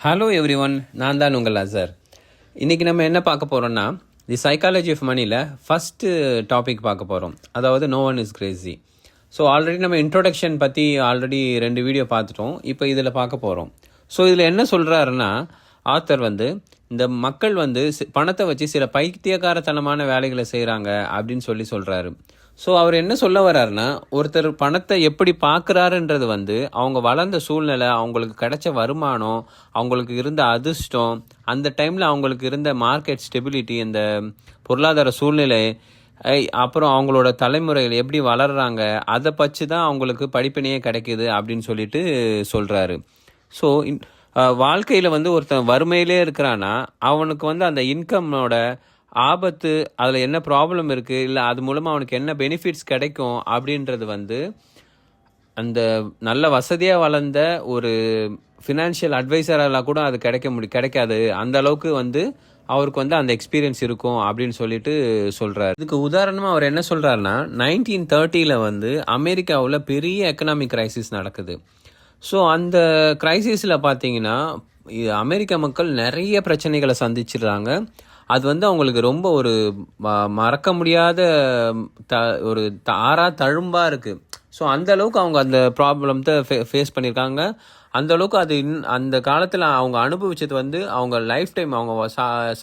Hello every one, நான் தான் உங்கள் அசர். இன்றைக்கி நம்ம என்ன பார்க்க போகிறோம்னா, தி சைக்காலஜி ஆஃப் மணியில் ஃபஸ்ட்டு டாபிக் பார்க்க போகிறோம். அதாவது no one is crazy. So already நம்ம இன்ட்ரோடக்ஷன் பற்றி ஆல்ரெடி 2 வீடியோ பார்த்துட்டோம். இப்போ இதில் பார்க்க போகிறோம். ஸோ இதில் என்ன சொல்கிறாருன்னா, ஆத்தர் இந்த மக்கள் பணத்தை வச்சு சில பைத்தியக்காரத்தனமான வேலைகளை செய்கிறாங்க அப்படின்னு சொல்கிறாரு. ஸோ அவர் என்ன சொல்ல வர்றாருன்னா, ஒருத்தர் பணத்தை எப்படி பார்க்குறாருன்றது அவங்க வளர்ந்த சூழ்நிலை, அவங்களுக்கு கிடைச்ச வருமானம், அவங்களுக்கு இருந்த அதிர்ஷ்டம், அந்த டைமில் அவங்களுக்கு இருந்த மார்க்கெட் ஸ்டெபிலிட்டி, அந்த பொருளாதார சூழ்நிலை, அப்புறம் அவங்களோட தலைமுறைகள் எப்படி வளர்கிறாங்க, அதை பற்றி தான் அவங்களுக்கு படிப்பினையே கிடைக்கிது அப்படின்னு சொல்கிறாரு. ஸோ வாழ்க்கையில் ஒருத்தன் வறுமையிலே இருக்கிறான்னா அவனுக்கு அந்த இன்கம்மோட ஆபத்து, அதில் என்ன ப்ராப்ளம் இருக்குது, இல்லை அது மூலமாக அவனுக்கு என்ன பெனிஃபிட்ஸ் கிடைக்கும் அப்படின்றது அந்த நல்ல வசதியாக வளர்ந்த ஒரு ஃபினான்ஷியல் அட்வைசரெல்லாம் கூட அது கிடைக்காது. அந்த அளவுக்கு அவருக்கு அந்த எக்ஸ்பீரியன்ஸ் இருக்கும் அப்படின்னு சொல்கிறார். இதுக்கு உதாரணமாக அவர் என்ன சொல்கிறாருன்னா, 1930 அமெரிக்காவில் பெரிய எக்கனாமிக் கிரைசிஸ் நடக்குது. ஸோ அந்த கிரைசிஸில் பார்த்தீங்கன்னா அமெரிக்க மக்கள் நிறைய பிரச்சனைகளை சந்திச்சிடுறாங்க. அது அவங்களுக்கு ரொம்ப ஒரு மறக்க முடியாத ஒரு ஆறா தழும்பாக இருக்குது. ஸோ அந்த அளவுக்கு அவங்க அந்த ப்ராப்ளத்தை ஃபேஸ் பண்ணியிருக்காங்க. அந்த அளவுக்கு அது அந்த காலத்தில் அவங்க அனுபவிச்சது அவங்க லைஃப் டைம், அவங்க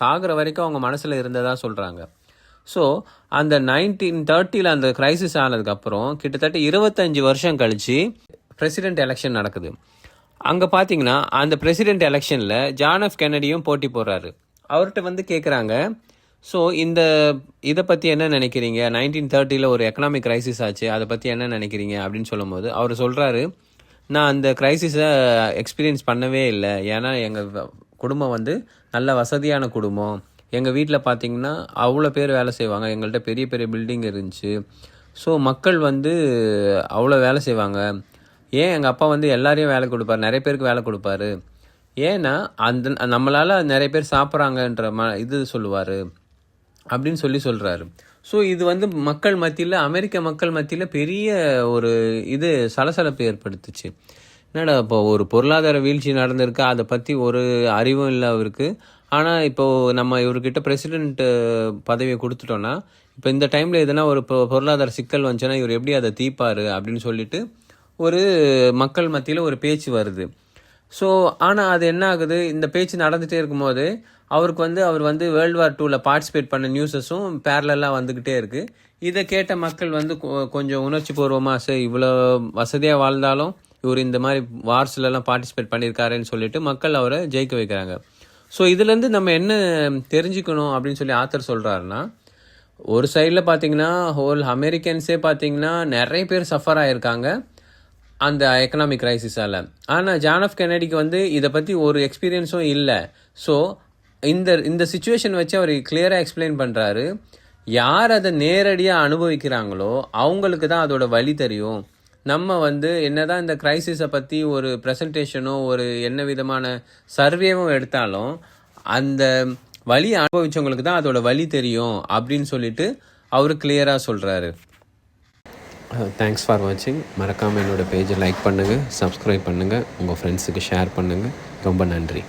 சாகிற வரைக்கும் அவங்க மனசில் இருந்ததாக சொல்கிறாங்க. ஸோ அந்த 1930 அந்த கிரைசிஸ் ஆனதுக்கப்புறம் கிட்டத்தட்ட 25 வருஷம் கழித்து பிரசிடென்ட் எலெக்ஷன் நடக்குது. அங்கே பார்த்தீங்கன்னா அந்த பிரசிடென்ட் எலெக்ஷனில் ஜான் எஃப் கென்னடியும் போட்டி போடுறாரு. அவர்கிட்ட கேட்குறாங்க, ஸோ இதை பற்றி என்ன நினைக்கிறீங்க, 1930 ஒரு எக்கனாமிக் கிரைசிஸ் ஆச்சு, அதை பற்றி என்ன நினைக்கிறீங்க அப்படின்னு சொல்லும்போது அவர் சொல்கிறாரு, நான் அந்த கிரைசிஸை எக்ஸ்பீரியன்ஸ் பண்ணவே இல்லை. ஏன்னா எங்கள் குடும்பம் நல்ல வசதியான குடும்பம். எங்கள் வீட்டில் பார்த்தீங்கன்னா அவ்வளோ பேர் வேலை செய்வாங்க. எங்கள்கிட்ட பெரிய பெரிய பில்டிங் இருந்துச்சு. ஸோ மக்கள் அவ்வளோ வேலை செய்வாங்க. ஏன் எங்கள் அப்பா எல்லாரையும் வேலை கொடுப்பாரு, நிறைய பேருக்கு வேலை கொடுப்பாரு. ஏன்னா நம்மளால் நிறைய பேர் சாப்பிட்றாங்கன்ற இது சொல்லுவார் அப்படின்னு சொல்கிறாரு. ஸோ இது மக்கள் மத்தியில், அமெரிக்க மக்கள் மத்தியில் பெரிய ஒரு சலசலப்பு ஏற்படுத்துச்சு. என்னடா இப்போ ஒரு பொருளாதார வீழ்ச்சி நடந்திருக்கு, அதை பற்றி ஒரு அறிவும் இல்லை அவருக்கு. ஆனால் இப்போது நம்ம இவர்கிட்ட பிரசிடென்ட் பதவியை கொடுத்துட்டோன்னா, இப்போ இந்த டைமில் எதுனா ஒரு பொருளாதார சிக்கல் வந்துச்சுன்னா இவர் எப்படி அதை தீர்ப்பார் அப்படின்னு ஒரு மக்கள் மத்தியில் ஒரு பேச்சு வருது. ஸோ ஆனால் அது என்ன ஆகுது, இந்த பேச்சு நடந்துகிட்டே இருக்கும்போது அவருக்கு அவர் வேர்ல்டு வார் 2 பார்ட்டிசிபேட் பண்ண நியூஸஸும் பேரலாக வந்துக்கிட்டே இருக்குது. இதை கேட்ட மக்கள் கொஞ்சம் உணர்ச்சி பூர்வமாக, சரி இவ்வளோ வசதியாக வாழ்ந்தாலும் இவர் இந்த மாதிரி வார்ஸ்லலாம் பார்ட்டிசிபேட் பண்ணியிருக்காருன்னு மக்கள் அவரை ஜெயிக்க வைக்கிறாங்க. ஸோ இதுலேருந்து நம்ம என்ன தெரிஞ்சுக்கணும் அப்படின்னு ஆத்தர் சொல்கிறாருன்னா, ஒரு சைடில் பார்த்தீங்கன்னா ஹோல் அமெரிக்கன்ஸே பார்த்தீங்கன்னா நிறைய பேர் சஃபர் ஆகியிருக்காங்க அந்த எக்கனாமிக் கிரைசிஸால். ஆனால் ஜான் எஃப் கென்னடிக்கு இதை பற்றி ஒரு எக்ஸ்பீரியன்ஸும் இல்லை. ஸோ இந்த சுச்சுவேஷன் வச்சு அவர் கிளியராக எக்ஸ்பிளைன் பண்ணுறாரு, யார் அதை நேரடியாக அனுபவிக்கிறாங்களோ அவங்களுக்கு தான் அதோட வலி தெரியும். நம்ம என்னதான் இந்த கிரைசிஸை பற்றி ஒரு ப்ரெசன்டேஷனோ ஒரு என்ன விதமான சர்வேவும் எடுத்தாலும் அந்த வலி அனுபவிச்சவங்களுக்கு தான் அதோட வலி தெரியும் அப்படின்னு அவர் கிளியராக சொல்கிறாரு. தேங்க்ஸ் ஃபார் வாட்சிங். மறக்காமல் என்னோடய பேஜை லைக் பண்ணுங்கள், சப்ஸ்கிரைப் பண்ணுங்கள், உங்கள் ஃப்ரெண்ட்ஸுக்கு ஷேர் பண்ணுங்கள். ரொம்ப நன்றி.